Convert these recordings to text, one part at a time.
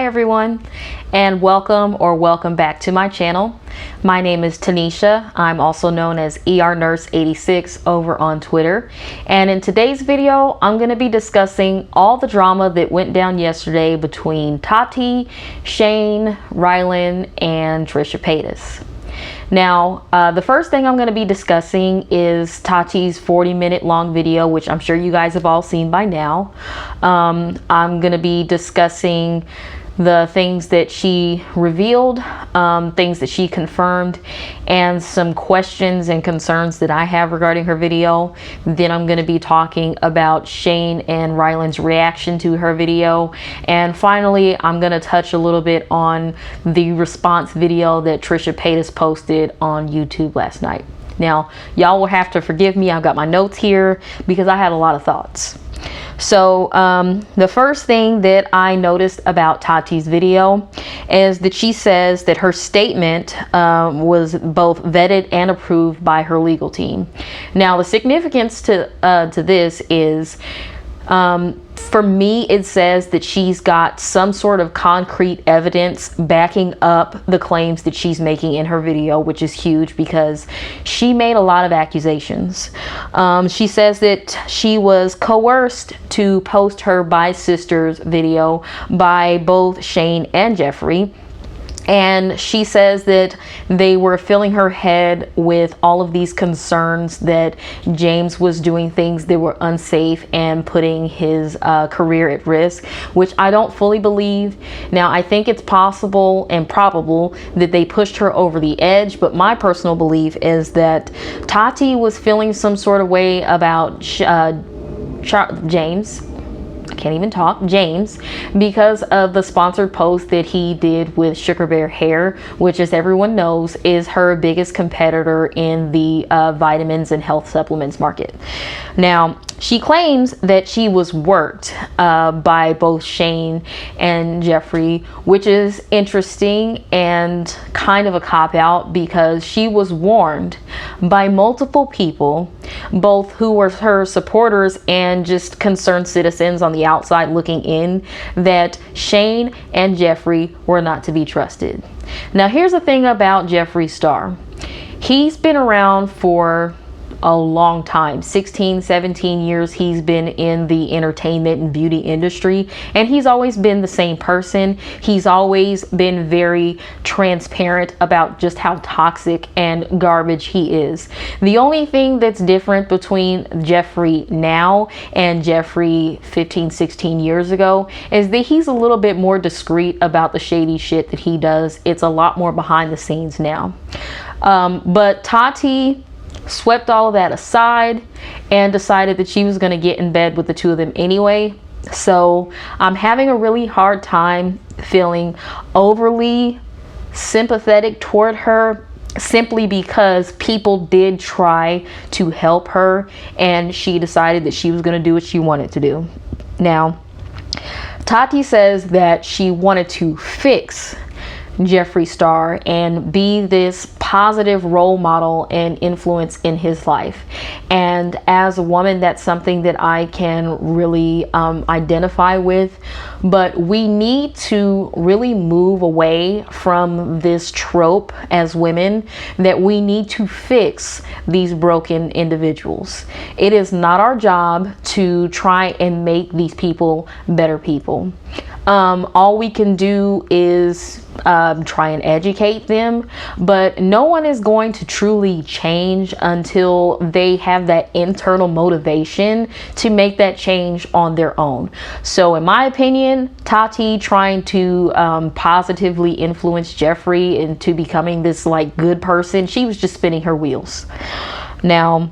everyone, and welcome back to my channel. My name is Tanisha. I'm also known as ER Nurse 86 over on Twitter. And in today's video, I'm going to be discussing all the drama that went down yesterday between Tati, Shane, Rylan, and Trisha Paytas. Now, the first thing I'm going to be discussing is Tati's 40-minute long video, which I'm sure you guys have all seen by now. I'm going to be discussing the things that she revealed, things that she confirmed, and some questions and concerns that I have regarding her video. Then I'm going to be talking about Shane and Rylan's reaction to her video. And finally, I'm going to touch a little bit on the response video that Trisha Paytas posted on YouTube last night. Now, y'all will have to forgive me. I've got my notes here because I had a lot of thoughts. So the first thing that I noticed about Tati's video is that she says that her statement was both vetted and approved by her legal team. Now, the significance to this is, for me, it says that she's got some sort of concrete evidence backing up the claims that she's making in her video, which is huge because she made a lot of accusations. She says that she was coerced to post her By Sisters video by both Shane and Geoffrey. And she says that they were filling her head with all of these concerns that James was doing things that were unsafe and putting his career at risk, which I don't fully believe. Now, I think it's possible and probable that they pushed her over the edge, but my personal belief is that Tati was feeling some sort of way about James. Can't even talk, James, because of the sponsored post that he did with Sugar Bear Hair, which, as everyone knows, is her biggest competitor in the vitamins and health supplements market. Now, she claims that she was worked by both Shane and Geoffrey, which is interesting and kind of a cop-out because she was warned by multiple people, both who were her supporters and just concerned citizens on the outside looking in, that Shane and Geoffrey were not to be trusted. Now, here's the thing about Jeffree Star. He's been around for a long time, 16, 17 years he's been in the entertainment and beauty industry, and he's always been the same person. He's always been very transparent about just how toxic and garbage he is. The only thing that's different between Geoffrey now and Geoffrey 15, 16 years ago is that he's a little bit more discreet about the shady shit that he does. It's a lot more behind the scenes now. But Tati swept all of that aside and decided that she was going to get in bed with the two of them anyway. So I'm having a really hard time feeling overly sympathetic toward her, simply because people did try to help her and she decided that she was going to do what she wanted to do. Now, Tati says that she wanted to fix Jeffree Star and be this positive role model and influence in his life. And as a woman, that's something that I can really identify with. But we need to really move away from this trope as women that we need to fix these broken individuals. It is not our job to try and make these people better people. All we can do is try and educate them, but no one is going to truly change until they have that internal motivation to make that change on their own. So in my opinion, Tati trying to positively influence Geoffrey into becoming this like good person, she was just spinning her wheels. Now,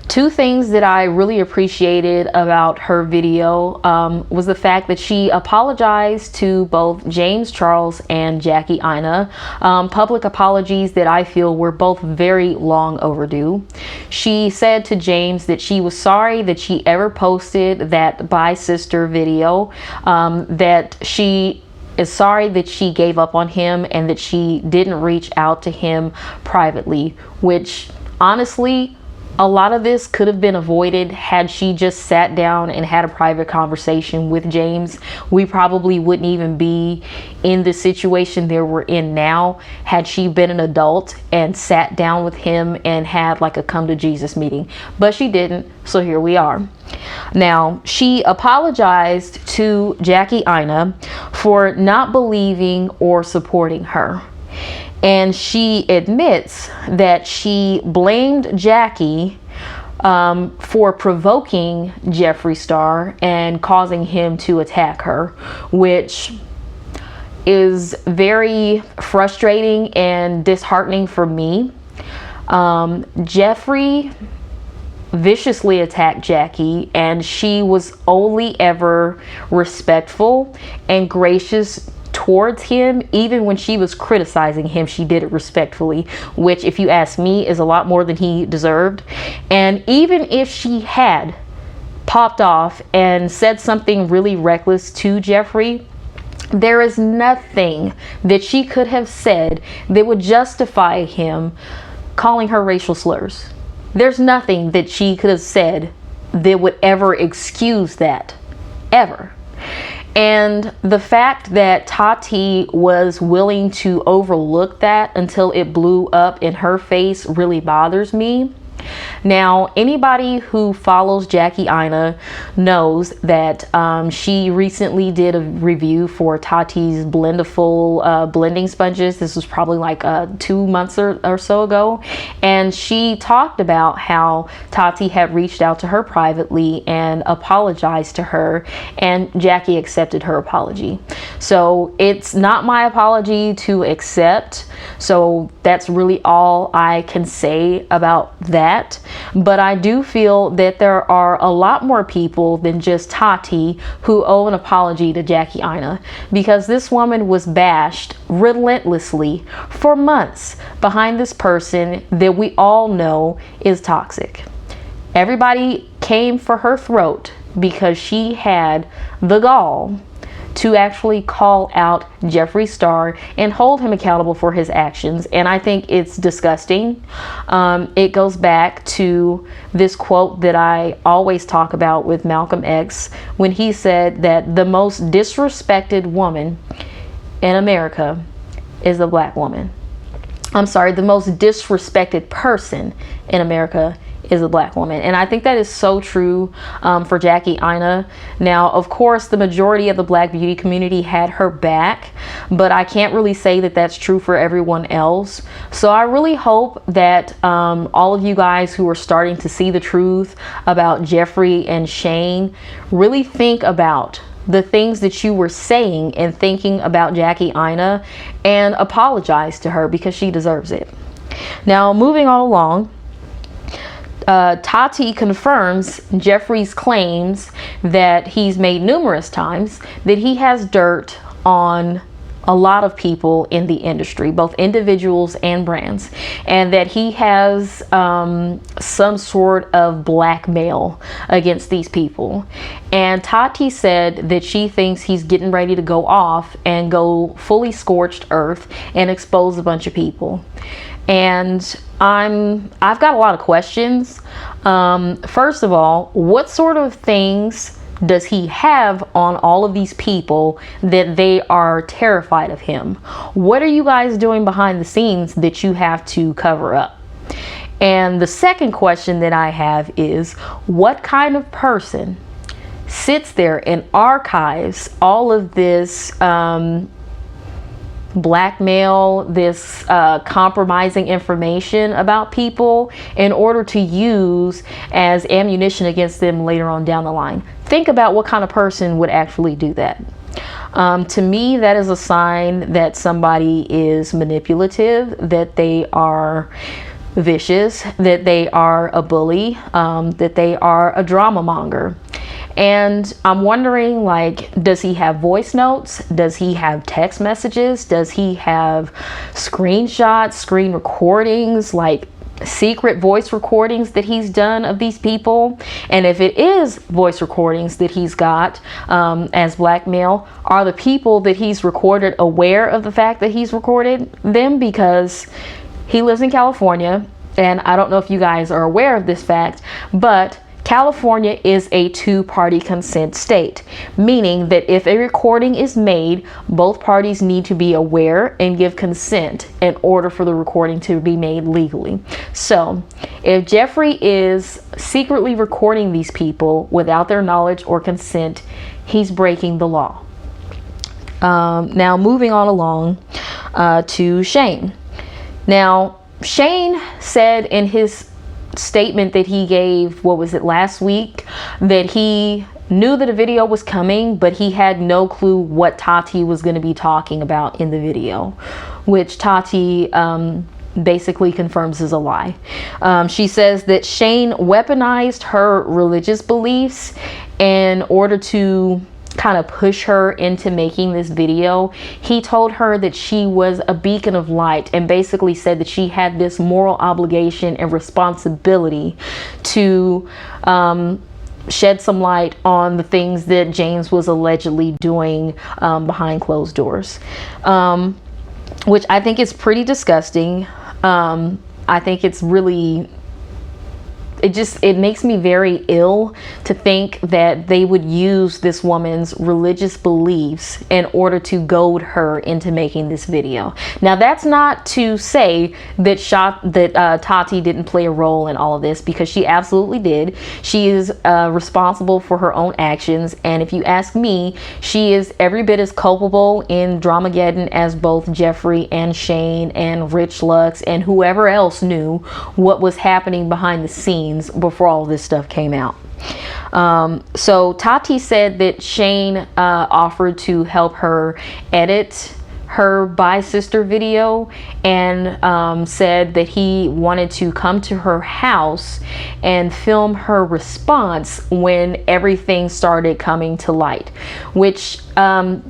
two things that I really appreciated about her video was the fact that she apologized to both James Charles and Jackie Aina. Public apologies that I feel were both very long overdue. She said to James that she was sorry that she ever posted that By Sister video, that she is sorry that she gave up on him and that she didn't reach out to him privately, which honestly a lot of this could have been avoided had she just sat down and had a private conversation with James. We probably wouldn't even be in the situation that we're in now had she been an adult and sat down with him and had like a come to Jesus meeting. But she didn't, so here we are. Now, she apologized to Jackie Aina for not believing or supporting her. And she admits that she blamed Jackie for provoking Geoffrey Star and causing him to attack her, which is very frustrating and disheartening for me. Geoffrey viciously attacked Jackie, and she was only ever respectful and gracious towards him. Even when she was criticizing him, she did it respectfully, which, if you ask me, is a lot more than he deserved. And even if she had popped off and said something really reckless to Geoffrey, there is nothing that she could have said that would justify him calling her racial slurs. There's nothing that she could have said that would ever excuse that, ever. And the fact that Tarte was willing to overlook that until it blew up in her face really bothers me. Now, anybody who follows Jackie Aina knows that she recently did a review for Tate's Blendiful blending sponges. This was probably like 2 months or so ago. And she talked about how Tate had reached out to her privately and apologized to her, and Jackie accepted her apology. So it's not my apology to accept. So that's really all I can say about that. But I do feel that there are a lot more people than just Tate who owe an apology to Jackie Aina, because this woman was bashed relentlessly for months behind this person that we all know is toxic. Everybody came for her throat because she had the gall to actually call out Geoffrey Star and hold him accountable for his actions. And I think it's disgusting. It goes back to this quote that I always talk about with Malcolm X, when he said that the most disrespected woman in America is a black woman. I'm sorry, the most disrespected person in America is a black woman. And I think that is so true for Jackie Aina. Now, of course, the majority of the black beauty community had her back, but I can't really say that that's true for everyone else. So I really hope that all of you guys who are starting to see the truth about Geoffrey and Shane really think about the things that you were saying and thinking about Jackie Aina and apologize to her, because she deserves it. Now, moving on along, Tate confirms Geoffrey's claims that he's made numerous times that he has dirt on a lot of people in the industry, both individuals and brands, and that he has some sort of blackmail against these people. And Tate said that she thinks he's getting ready to go off and go fully scorched earth and expose a bunch of people. And I've got a lot of questions. First of all, what sort of things does he have on all of these people that they are terrified of him? What are you guys doing behind the scenes that you have to cover up? And the second question that I have is, what kind of person sits there and archives all of this blackmail, this compromising information about people in order to use as ammunition against them later on down the line? Think about what kind of person would actually do that. To me, that is a sign that somebody is manipulative, that they are vicious, that they are a bully, that they are a drama monger. And I'm wondering, like, does he have voice notes? Does he have text messages? Does he have screenshots, screen recordings, like secret voice recordings that he's done of these people? And if it is voice recordings that he's got as blackmail, are the people that he's recorded aware of the fact that he's recorded them? Because he lives in California. and I don't know if you guys are aware of this fact, but California is a two-party consent state, meaning that if a recording is made, both parties need to be aware and give consent in order for the recording to be made legally. So if Geoffrey is secretly recording these people without their knowledge or consent, he's breaking the law. Now moving on along to Shane. Now Shane said in his statement that he gave, what was it, last week, that he knew that a video was coming, but he had no clue what Tarte was going to be talking about in the video, which Tarte basically confirms is a lie. She says that Shane weaponized her religious beliefs in order to kind of push her into making this video. He told her that she was a beacon of light and basically said that she had this moral obligation and responsibility to shed some light on the things that James was allegedly doing behind closed doors, which I think is pretty disgusting. I think it's really, it makes me very ill to think that they would use this woman's religious beliefs in order to goad her into making this video. Now, that's not to say that Tarte didn't play a role in all of this, because she absolutely did. She is responsible for her own actions, and if you ask me, she is every bit as culpable in Dramageddon as both Geoffrey and Shane and Rich Lux and whoever else knew what was happening behind the scenes before all this stuff came out. So Tarte said that Shane offered to help her edit her Bye Sister video, and said that he wanted to come to her house and film her response when everything started coming to light, which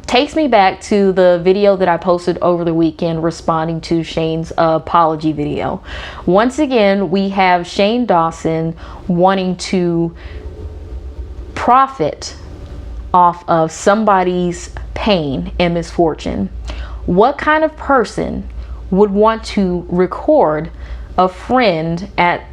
takes me back to the video that I posted over the weekend responding to Shane's apology video. Once again, we have Shane Dawson wanting to profit off of somebody's pain and misfortune. What kind of person would want to record a friend at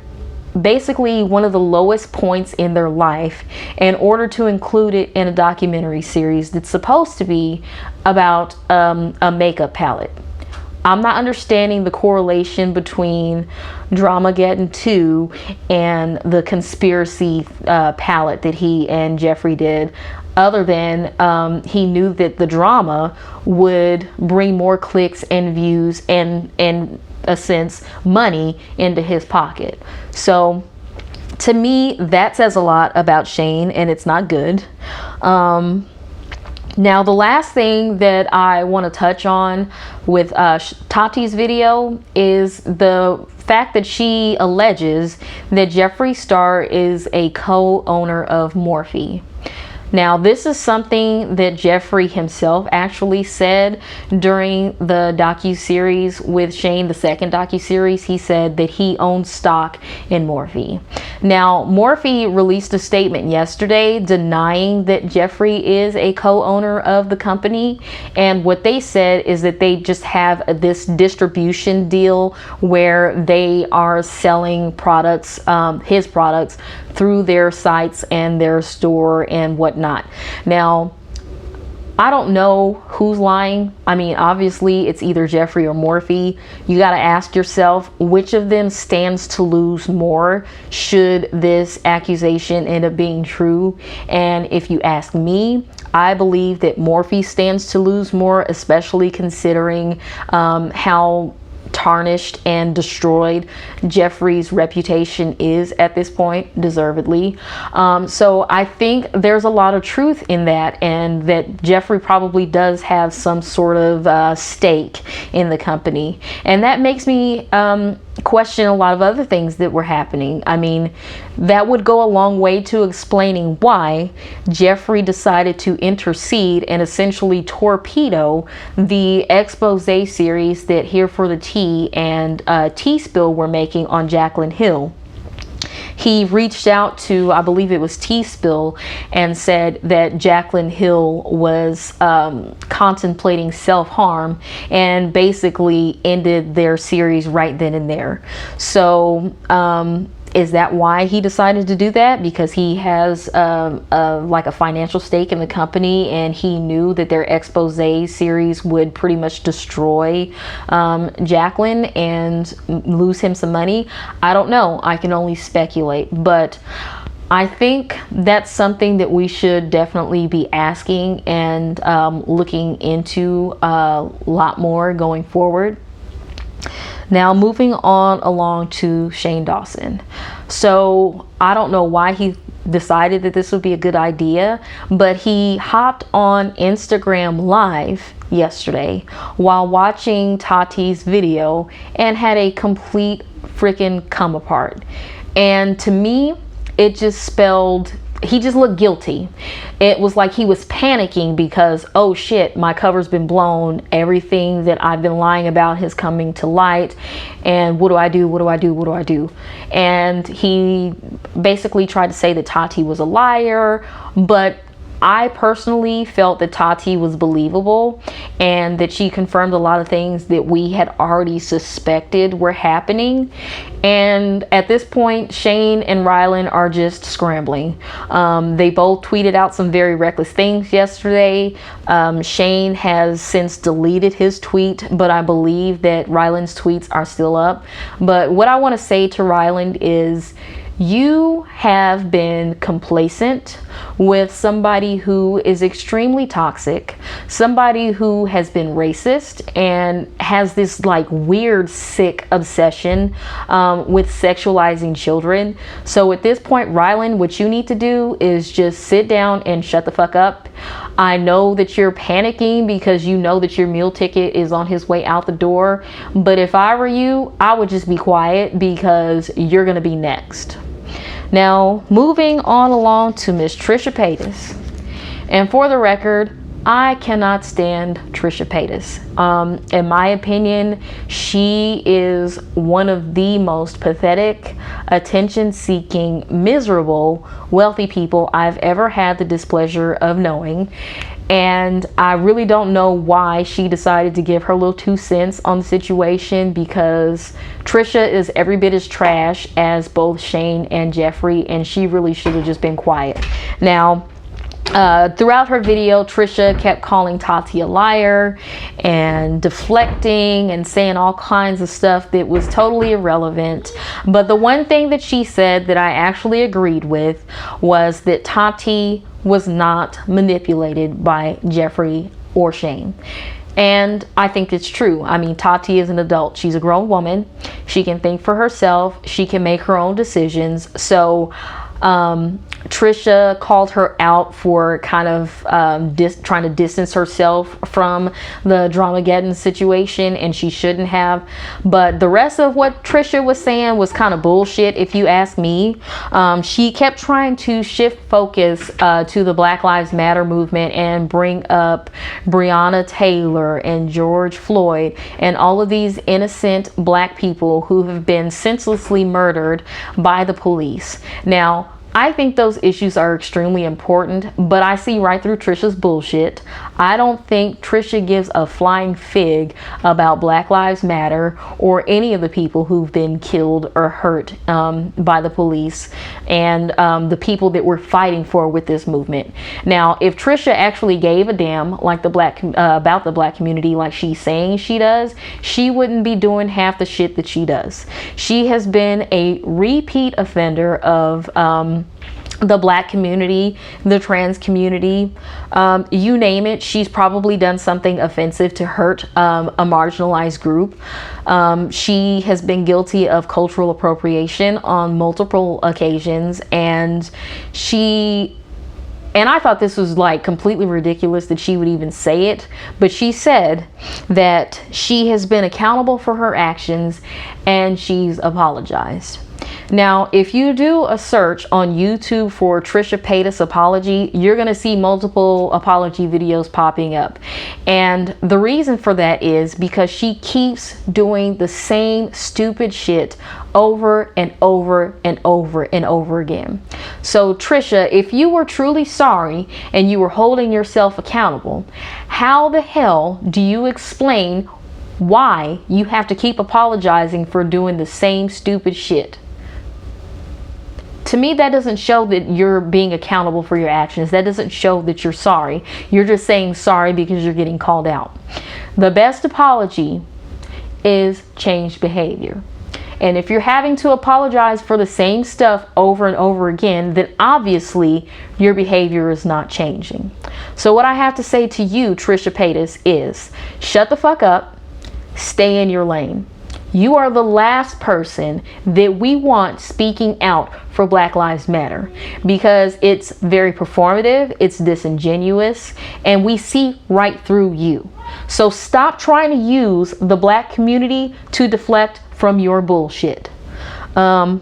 basically one of the lowest points in their life in order to include it in a documentary series that's supposed to be about a makeup palette? I'm not understanding the correlation between Dramageddon 2 and the conspiracy palette that he and Geoffrey did, other than he knew that the drama would bring more clicks and views and, in a sense, money into his pocket. So to me, that says a lot about Shane, and it's not good. Now, the last thing that I want to touch on with Tate's video is the fact that she alleges that Geoffrey Star is a co-owner of Morphy. Now, this is something that Geoffrey himself actually said during the docu-series with Shane, the second docu-series. He said that he owns stock in Morphy. Now, Morphy released a statement yesterday denying that Geoffrey is a co-owner of the company. And what they said is that they just have this distribution deal where they are selling products, his products, through their sites and their store and whatnot. Now, I don't know who's lying. I mean, obviously it's either Geoffrey or Morphy. You got to ask yourself, which of them stands to lose more should this accusation end up being true? And if you ask me, I believe that Morphy stands to lose more, especially considering how tarnished and destroyed Geoffrey's reputation is at this point, deservedly. So I think there's a lot of truth in that, and that Geoffrey probably does have some sort of stake in the company, and that makes me question a lot of other things that were happening. I mean, that would go a long way to explaining why Geoffrey decided to intercede and essentially torpedo the expose series that Here for the Tea and Tea Spill were making on Jaclyn Hill. he reached out to, I believe it was T-Spill, and said that Jaclyn Hill was contemplating self-harm, and basically ended their series right then and there. So is that why he decided to do that? Because he has like a financial stake in the company, and he knew that their expose series would pretty much destroy Jaclyn and lose him some money? I don't know. I can only speculate. But I think that's something that we should definitely be asking and looking into a lot more going forward. Now, moving on along to Shane Dawson. So I don't know why he decided that this would be a good idea, but he hopped on Instagram Live yesterday while watching Tate's video and had a complete freaking come apart. And to me, it just spelled, he just looked guilty. It was like he was panicking because, oh shit, my cover's been blown. Everything that I've been lying about is coming to light. And what do I do? What do I do? What do I do? And he basically tried to say that Tate was a liar, but I personally felt that Tate was believable and that she confirmed a lot of things that we had already suspected were happening. And at this point, Shane and Rylan are just scrambling. They both tweeted out some very reckless things yesterday. Shane has since deleted his tweet, but I believe that Rylan's tweets are still up. But what I want to say to Rylan is, you have been complacent with somebody who is extremely toxic, somebody who has been racist and has this like weird sick obsession with sexualizing children. So at this point, Rylan, what you need to do is just sit down and shut the fuck up. I know that you're panicking because you know that your meal ticket is on his way out the door, but if I were you, I would just be quiet because you're gonna be next. Now, moving on along to Miss Trisha Paytas. And for the record, I cannot stand Trisha Paytas. In my opinion, she is one of the most pathetic, attention-seeking, miserable, wealthy people I've ever had the displeasure of knowing. And I really don't know why she decided to give her little 2 cents on the situation, because Trisha is every bit as trash as both Shane and Geoffrey, and she really should have just been quiet. Now, throughout her video, Trisha kept calling Tate a liar and deflecting and saying all kinds of stuff that was totally irrelevant. But the one thing that she said that I actually agreed with was that Tate was not manipulated by Geoffrey or Shane. And I think it's true. I mean, Tate is an adult. She's a grown woman. She can think for herself. She can make her own decisions. So Trisha called her out for kind of trying to distance herself from the Dramageddon situation, and she shouldn't have. But the rest of what Trisha was saying was kind of bullshit, if you ask me. She kept trying to shift focus to the Black Lives Matter movement and bring up Breonna Taylor and George Floyd and all of these innocent black people who have been senselessly murdered by the police. Now, I think those issues are extremely important, but I see right through Trisha's bullshit. I don't think Trisha gives a flying fig about Black Lives Matter or any of the people who've been killed or hurt by the police and the people that we're fighting for with this movement. Now, if Trisha actually gave a damn like about the black community like she's saying she does, she wouldn't be doing half the shit that she does. She has been a repeat offender of the black community, the trans community, you name it. She's probably done something offensive to hurt a marginalized group. She has been guilty of cultural appropriation on multiple occasions, and I thought this was like completely ridiculous that she would even say it, but she said that she has been accountable for her actions and she's apologized. Now, if you do a search on YouTube for Trisha Paytas apology, you're going to see multiple apology videos popping up. And the reason for that is because she keeps doing the same stupid shit over and over and over and over again. So Trisha, if you were truly sorry and you were holding yourself accountable, how the hell do you explain why you have to keep apologizing for doing the same stupid shit? To me, that doesn't show that you're being accountable for your actions. That doesn't show that you're sorry. You're just saying sorry because you're getting called out. The best apology is changed behavior. And if you're having to apologize for the same stuff over and over again, then obviously your behavior is not changing. So what I have to say to you, Trisha Paytas, is shut the fuck up, stay in your lane. You are the last person that we want speaking out for Black Lives Matter, because it's very performative, it's disingenuous, and we see right through you. So stop trying to use the Black community to deflect from your bullshit. Now,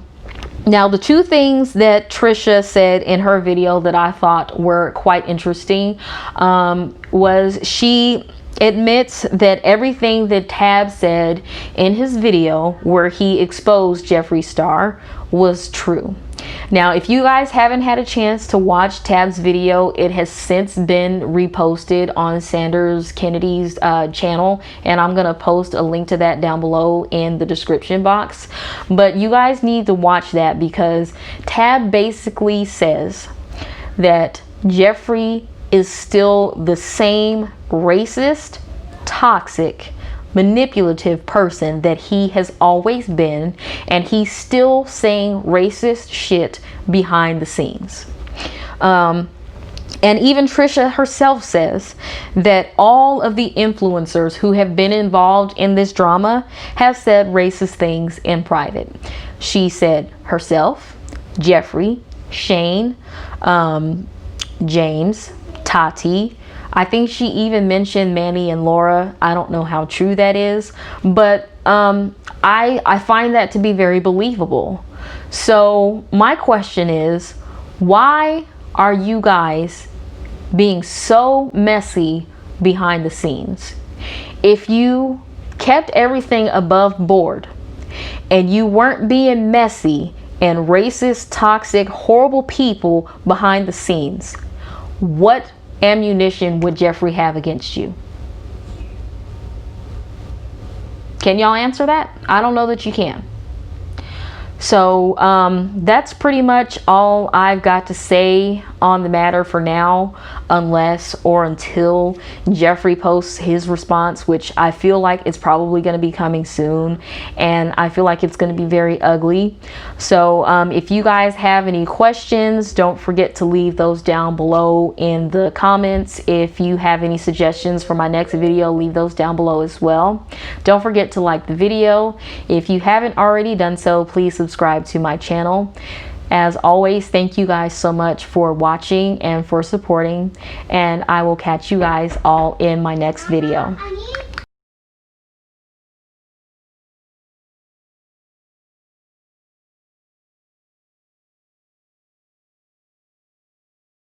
the two things that Trisha said in her video that I thought were quite interesting was she admits that everything that Tab said in his video where he exposed Geoffrey Star was true. Now, if you guys haven't had a chance to watch Tab's video, it has since been reposted on Sanders Kennedy's channel, and I'm gonna post a link to that down below in the description box. But you guys need to watch that, because Tab basically says that Geoffrey is still the same racist, toxic, manipulative person that he has always been, and he's still saying racist shit behind the scenes. And even Trisha herself says that all of the influencers who have been involved in this drama have said racist things in private. She said herself, Geoffrey, Shane, James, Tati. I think she even mentioned Manny and Laura. I don't know how true that is, but I find that to be very believable. So my question is, why are you guys being so messy behind the scenes? If you kept everything above board and you weren't being messy and racist, toxic, horrible people behind the scenes, what ammunition would Geoffrey have against you? Can y'all answer that? I don't know that you can. So that's pretty much all I've got to say on the matter for now, unless or until Geoffrey posts his response, which I feel like it's probably going to be coming soon, and I feel like it's going to be very ugly. So if you guys have any questions, don't forget to leave those down below in the comments. If you have any suggestions for my next video, leave those down below as well. Don't forget to like the video. If you haven't already done so, please subscribe to my channel. As always, thank you guys so much for watching and for supporting, and I will catch you guys all in my next video.